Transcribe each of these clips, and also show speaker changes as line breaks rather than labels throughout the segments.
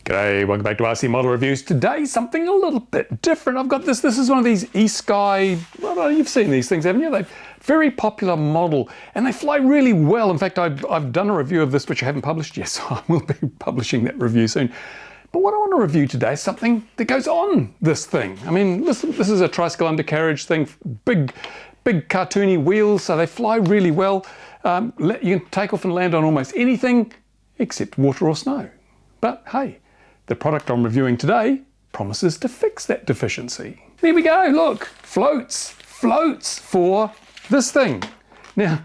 G'day, welcome back to RC Model Reviews. Today, something a little bit different. I've got this is one of these ESky, well, you've seen these things, haven't you? They're very popular model, and they fly really well. In fact, I've done a review of this, which I haven't published yet, so I will be publishing that review soon. But what I want to review today is something that goes on this thing. I mean, this is a tricycle undercarriage thing, big cartoony wheels, so they fly really well. You can take off and land on almost anything except water or snow. But hey, the product I'm reviewing today promises to fix that deficiency. There we go, look, floats for this thing. Now,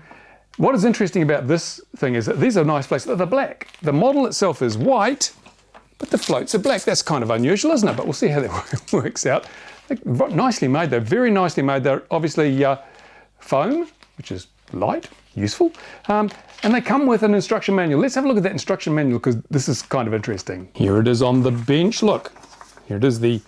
what is interesting about this thing is that these are nice floats. They're black. The model itself is white, but the floats are black. That's kind of unusual, isn't it? But we'll see how that works out. They're nicely made, they're very nicely made. They're obviously foam, which is light, useful. And they come with an instruction manual. Let's have a look at that instruction manual because this is kind of interesting. Here it is on the bench. Look, here it is, the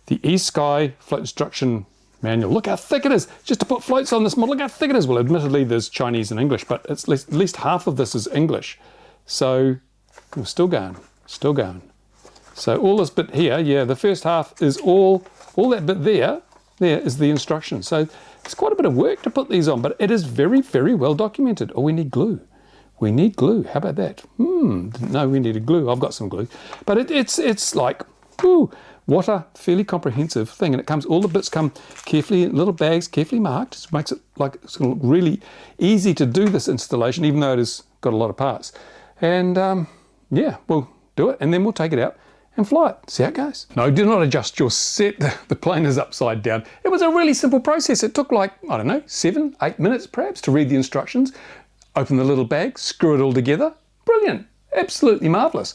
ESky float instruction manual. Look how thick it is. Just to put floats on this model, look how thick it is. Well, admittedly, there's Chinese and English, but it's at least half of this is English. So we're still going. So all this bit here, yeah, the first half is all that bit there is the instruction. So it's quite a bit of work to put these on, but it is very, very well documented. Oh, we need glue. We need glue. How about that? Didn't know we needed glue. I've got some glue. But it's like, what a fairly comprehensive thing. And it comes, all the bits come carefully in little bags, carefully marked. It makes it like it's going to look really easy to do this installation, even though it has got a lot of parts. And yeah, we'll do it and then we'll take it out and fly it. See how it goes. No, do not adjust your set. The plane is upside down. It was a really simple process. It took like, I don't know, 7, 8 minutes perhaps to read the instructions, open the little bag, screw it all together. Brilliant, absolutely marvelous.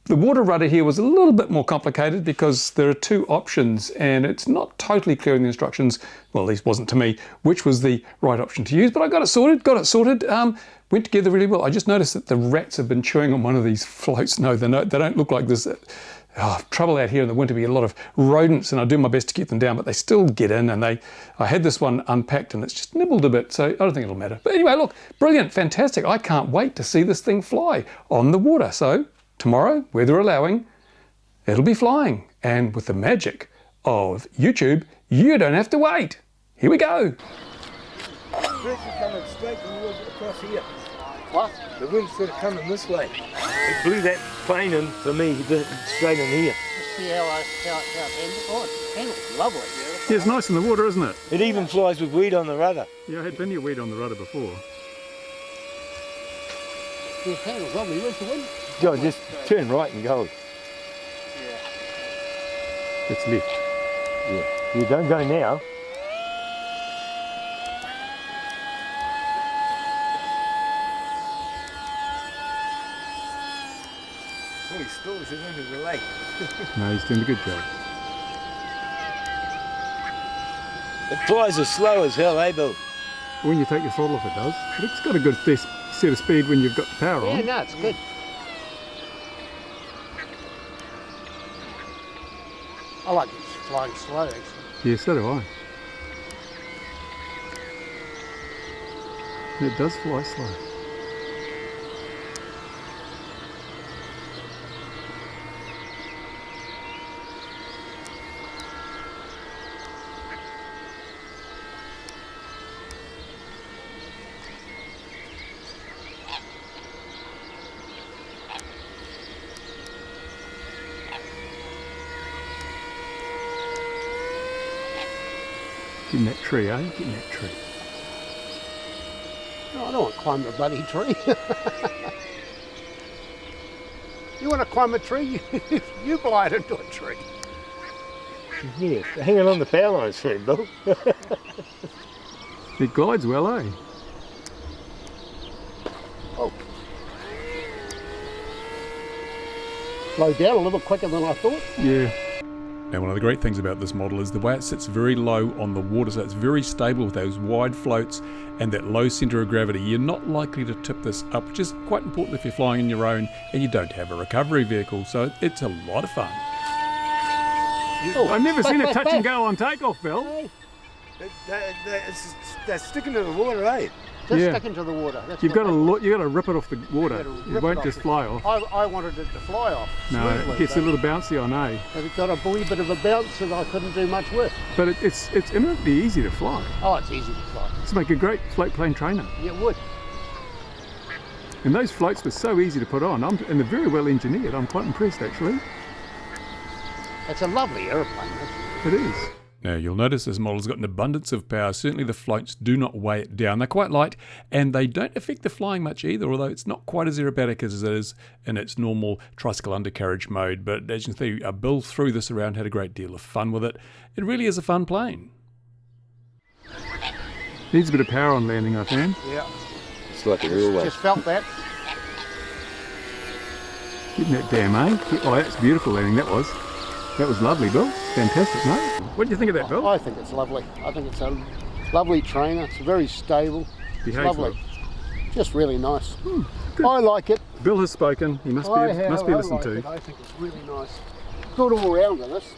The water rudder here was a little bit more complicated because there are 2 options and it's not totally clear in the instructions, well, at least wasn't to me, which was the right option to use, but I got it sorted. Went together really well. I just noticed that the rats have been chewing on one of these floats. No, they don't look like this. Trouble out here in the winter, we get a lot of rodents and I do my best to keep them down, but they still get in and I had this one unpacked and it's just nibbled a bit, so I don't think it'll matter. But anyway, look, brilliant, fantastic. I can't wait to see this thing fly on the water. So tomorrow, weather allowing, it'll be flying. And with the magic of YouTube, you don't have to wait. Here we go.
The wind's coming straight across here. What? The wind's sort of coming this way. It blew that plane in for me, straight in here.
See how it handles? Oh, it handles lovely.
Yeah, it's nice in the water, isn't it?
It even flies with weed on the rudder.
Yeah, I had plenty of weed on the rudder before.
It handles lovely. Where's the wind?
Joe, just turn right and go.
Yeah.
It's left.
Yeah. You don't go now. Oh, he stalls it into the lake.
No, he's doing a good job.
It flies as slow as hell, eh, Bill?
When you take your throttle off, it does. But it's got a good set of speed when you've got the power on.
Yeah, no, it's good. I like it flying slow, actually.
Yeah, so do I. It does fly slow. Getting that tree, eh? Getting that tree.
No, I don't want to climb a bloody tree. You want to climb a tree, you glide into a tree.
Yeah, hanging on the power lines for him, Bill.
It glides well, eh?
Oh. Slow down a little quicker than I thought.
Yeah. Now, one of the great things about this model is the way it sits very low on the water, so it's very stable with those wide floats and that low centre of gravity. You're not likely to tip this up, which is quite important if you're flying on your own and you don't have a recovery vehicle, so it's a lot of fun. I've never seen it touch and go on takeoff, Bill.
They're sticking to the water, eh?
Just
Yeah.
stick into the water. That's
You've
what
got to look. You got to rip it off the water.
You gotta
It
rip it
won't
off
just
the-
fly off.
I wanted it to fly off.
No,
smoothly,
it gets a
but
little bouncy on, eh?
it got a wee bit of a bounce that I couldn't do much with.
But it's eminently easy to fly.
Oh, it's easy to fly.
It's make a great float plane trainer.
Yeah, it would.
And those floats were so easy to put on, and they're very well engineered. I'm quite impressed, actually.
It's a lovely airplane.
It is. Now you'll notice this model's got an abundance of power. Certainly the floats do not weigh it down. They're quite light and they don't affect the flying much either, although it's not quite as aerobatic as it is in its normal tricycle undercarriage mode. But as you can see, Bill threw this around, had a great deal of fun with it. It really is a fun plane. Needs a bit of power on landing, I found.
Yeah.
It's like a real one.
Just felt that.
Getting that damn, eh? Oh, that's beautiful landing, that was. That was lovely, Bill. Fantastic, mate. What do you think of that, Bill?
I think it's lovely. I think it's a lovely trainer. It's very stable. It's
Behaves
lovely.
well.
Just really nice.
good.
I like it.
Bill has spoken. He must be
I
listened
like
to.
it. I think it's really nice. Good all round in this.